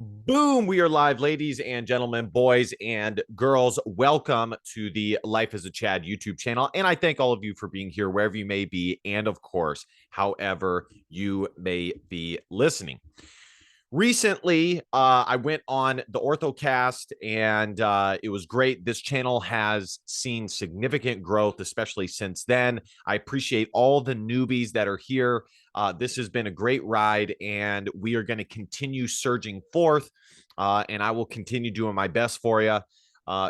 Boom, we are live, ladies and gentlemen, boys and girls. Welcome to the Life as a Chad YouTube channel. And I thank all of you for being here wherever you may be. And of course, however you may be listening. Recently, I went on the OrthoCast and it was great. This channel has seen significant growth, especially since then. I appreciate all the newbies that are here. This has been a great ride, and we are going to continue surging forth, and I will continue doing my best for you.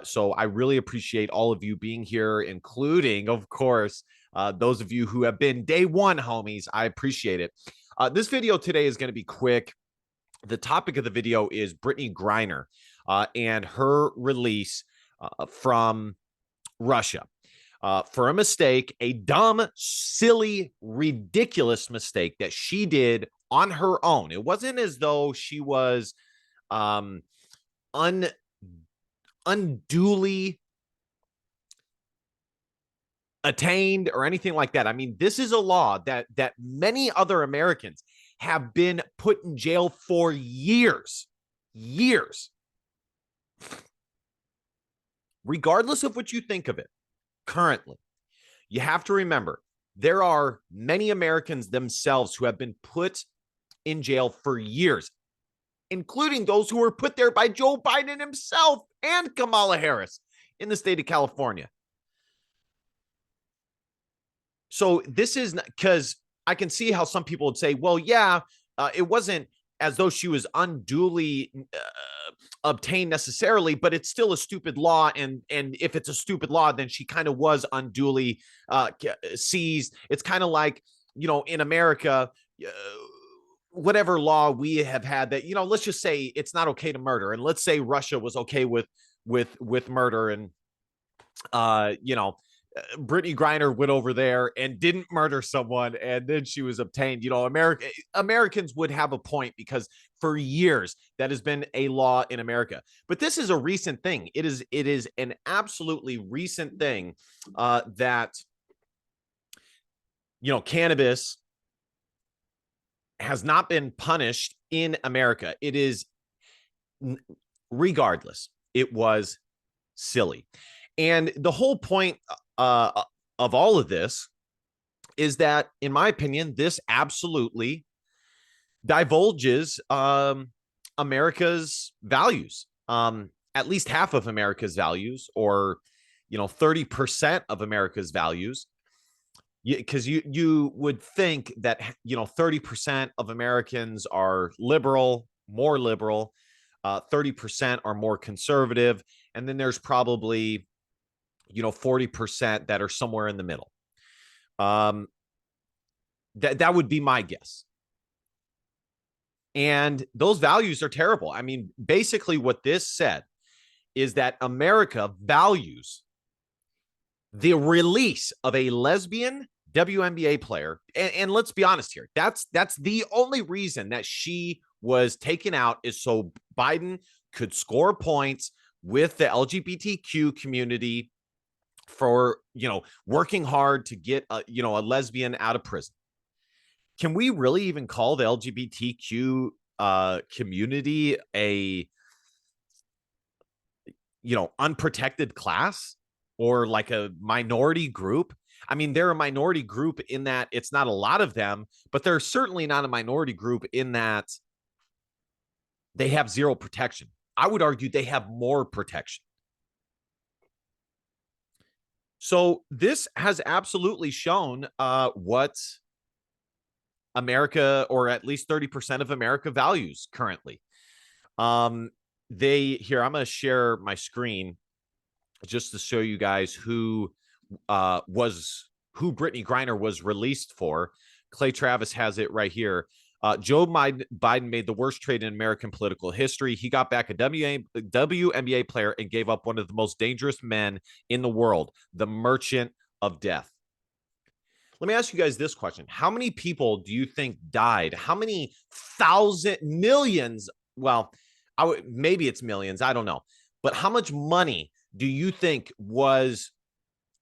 So I really appreciate all of you being here, including, of course, those of you who have been day one homies. I appreciate it. This video today is going to be quick. The topic of the video is Brittney Griner and her release from Russia for a mistake, a dumb, silly, ridiculous mistake that she did on her own. It wasn't as though she was um, unduly attained or anything like that. I mean, this is a law that many other Americans have been put in jail for years. Regardless of what you think of it currently, you have to remember there are many Americans themselves who have been put in jail for years, including those who were put there by Joe Biden himself and Kamala Harris in the state of California. So this is because I can see how some people would say, well, yeah, it wasn't as though she was unduly obtained necessarily, but it's still a stupid law. And if it's a stupid law, then she kind of was unduly seized. It's kind of like, in America, whatever law we have had that, let's just say it's not okay to murder. And let's say Russia was okay with murder. And, Brittney Griner went over there and didn't murder someone, and then she was obtained. Americans would have a point because for years that has been a law in America. But this is a recent thing. It is an absolutely recent thing that cannabis has not been punished in America. It is, regardless, it was silly. And the whole point of all of this is that, in my opinion, this absolutely divulges America's values, at least half of America's values, or 30% of America's values. Because you would think that 30% of Americans are liberal, more liberal, 30% are more conservative, and then there's probably 40% that are somewhere in the middle. That would be my guess. And those values are terrible. I mean, basically what this said is that America values the release of a lesbian WNBA player. And let's be honest here. That's the only reason that she was taken out, is so Biden could score points with the LGBTQ community for, working hard to get a lesbian out of prison. Can we really even call the LGBTQ community a, unprotected class or like a minority group? I mean, they're a minority group in that it's not a lot of them, but they're certainly not a minority group in that they have zero protection. I would argue they have more protection. So this has absolutely shown what America, or at least 30% of America, values currently. I'm going to share my screen just to show you guys who Brittney Griner was released for. Clay Travis has it right here. Joe Biden made the worst trade in American political history. He got back a WNBA player and gave up one of the most dangerous men in the world, the merchant of death. Let me ask you guys this question. How many people do you think died? How many millions? Well, maybe it's millions. I don't know. But how much money do you think was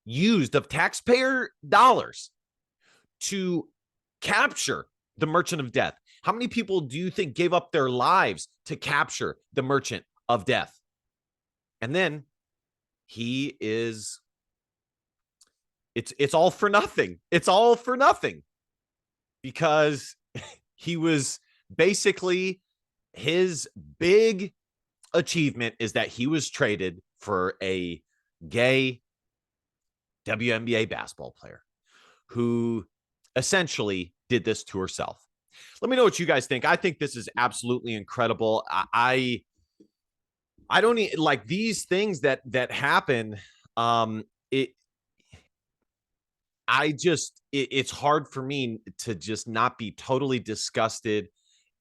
used of taxpayer dollars to capture the merchant of death? How many people do you think gave up their lives to capture the merchant of death? And then he is, it's all for nothing. It's all for nothing because he was basically, his big achievement is that he was traded for a gay WNBA basketball player who essentially did this to herself. Let me know what you guys think. I think this is absolutely incredible. I don't like these things that happen. It it's hard for me to just not be totally disgusted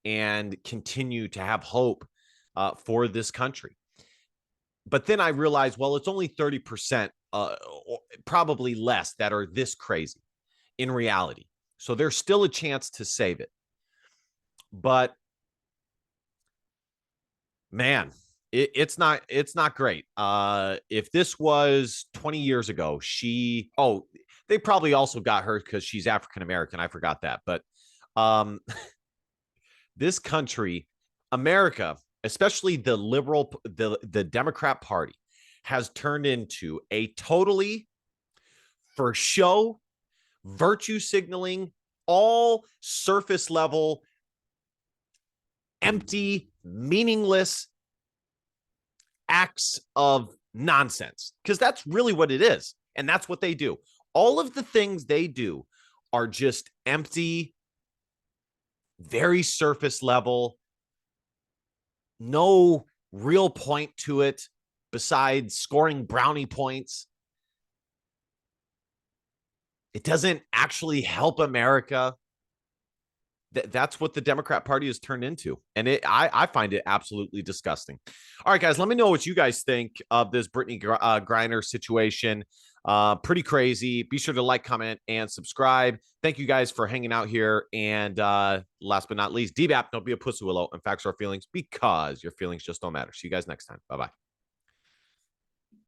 and continue to have hope for this country. But then I realized, well, it's only 30%, probably less, that are this crazy in reality. So there's still a chance to save it. But man, it's not great. If this was 20 years ago, they probably also got her because she's African American. I forgot that. But this country, America, especially the the Democrat Party, has turned into a totally, for show, virtue signaling, all surface level, empty, meaningless acts of nonsense, because that's really what it is. And that's what they do. All of the things they do are just empty, very surface level, no real point to it besides scoring brownie points. It doesn't actually help America. That's what the Democrat Party has turned into. And I find it absolutely disgusting. All right, guys, let me know what you guys think of this Brittney Griner situation. Pretty crazy. Be sure to like, comment, and subscribe. Thank you guys for hanging out here. And last but not least, DBAP, don't be a pussy willow, and facts are feelings, because your feelings just don't matter. See you guys next time. Bye-bye.